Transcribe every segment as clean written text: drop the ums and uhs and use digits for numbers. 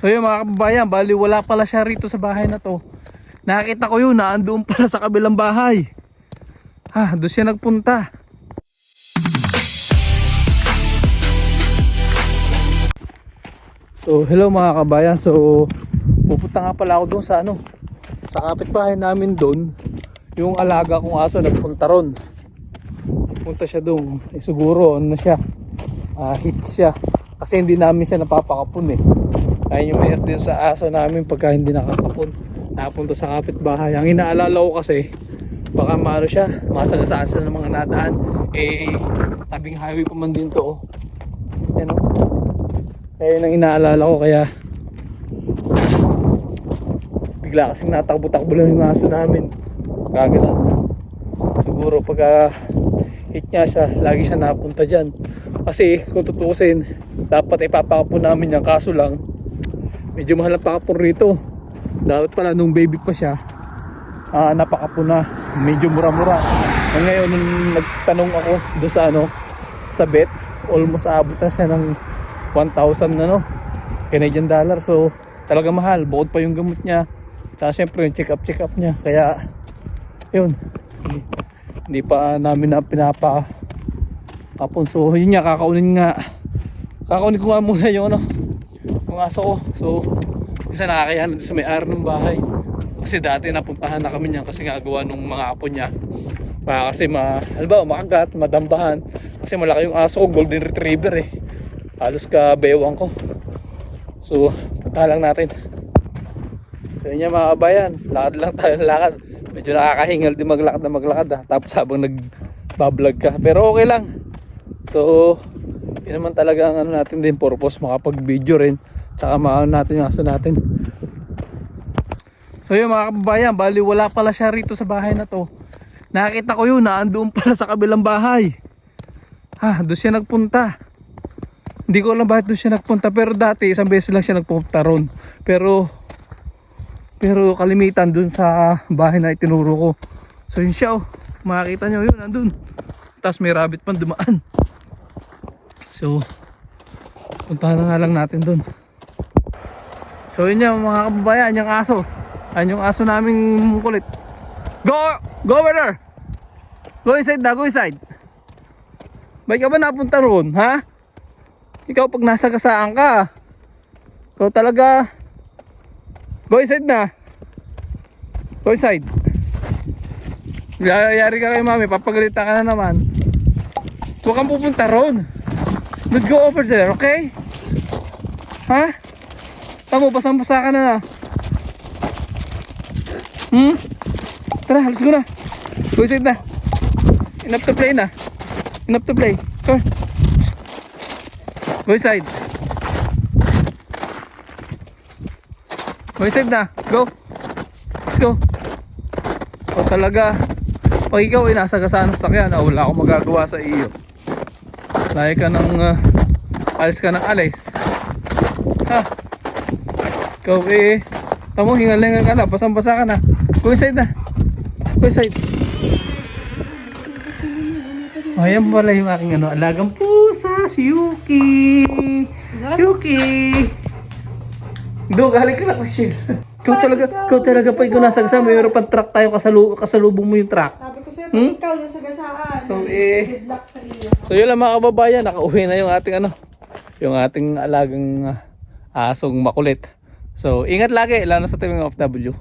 So yun mga kababayan, bali wala pala siya rito sa bahay na to. Nakita ko yun, naandoon pala sa kabilang bahay. Doon siya nagpunta. So hello mga kabayan, so pupunta nga pala ako doon sa sa kapitbahay namin doon. Yung alaga kong aso nagpunta ron. Nagpunta siya doon, siguro ano na siya, hit siya. Kasi hindi namin siya napapakapon eh. Ayun yung mayroon din sa aso namin pagka hindi nakakapon. Napunta sa kapitbahay. Ang inaalala ko kasi baka maano siya, masagasaan sila ng mga nadaan. Tabing highway pa man din to. Yan o. Kaya yun ang inaalala ko, kaya bigla kasing natakbo-takbo lang yung aso namin. Kaganan. Siguro pagka hit niya siya, lagi siya napunta dyan. Kasi kung tutusin, dapat ipapakapon namin yan, kaso lang medyo mahal ang pakapon rito. Dapat pala nung baby pa siya, napakapon na, medyo mura-mura. Ngayon nung nagtanong ako doon sa sa vet, almost abot na siya ng 1,000 Canadian dollar. So talaga mahal, bukod pa yung gamot niya, tsaka syempre yung check up niya. Kaya yun, hindi pa namin na pinapakapon. So yun nga, kakaunin ko nga muna yung yung aso ko. So isa nakakayahan sa may-ari ng bahay, kasi dati napuntahan na kami niyan kasi gagawa nung mga apo niya. Baka kasi makagat, madambahan, kasi malaki yung aso ko, golden retriever eh, halos ka bewang ko. So punta lang natin. So yun mga kabayan, lakad lang tayo ng lakad. Medyo nakakahingal din maglakad tapos habang nagbablog ka, pero okay lang. So yun naman talaga ang natin din purpose, makapag video rin, tsaka maano natin yung aso natin. So yun mga kababayan, bali wala pala siya rito sa bahay na to. Nakita ko yun, naandoon pala sa kabilang bahay. Doon siya nagpunta. Hindi ko alam bakit doon siya nagpunta, pero dati isang beses lang siya nagpunta ron. Pero kalimitan doon sa bahay na itinuro ko. So yun siya makikita nyo yun, andun. Tapos may rabbit pang dumaan. So puntahan na nga lang natin doon. So yun yung mga kababayan, yung aso. Ayun yung aso naming kulit. Go over there. Go inside na, go inside. Bakit ka ba napunta roon, ha? Ikaw pag nasa kasaan ka, ikaw talaga. Go inside na. Go inside. Yari ka kay mami, papagalitan ka na naman. Huwag kang pupunta roon. Don't go over there, okay? Ha? Tamo, basang-basa ka na. Tara, let's go na. Go inside na. Enough to play na. Enough to play. Come on. Go inside. Go inside na. Go. Let's go. O talaga, pag ikaw ay nasa kasaan sa sakyan, wala akong magagawa sa iyo. Lagi ka ng alis ka ng alis. Ikaw tamo, hingal-hingal ka na, basang-basa ka na. Go inside na. Go inside. Ayan pala yung aking alagang pusa, si Yuki. Yuki. Galing ka na kasi. Ikaw talaga pa ikaw nasa kasama, mayroon pang truck tayo, kasalubong mo yung truck. Sabi ko sa'yo, ikaw nasa gasaan. Good luck sa iyo. So yun lang mga kababayan, nakauwi na yung ating yung ating alagang asong makulit. So ingat lagi, lalo sa tabing OFW.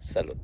Salute.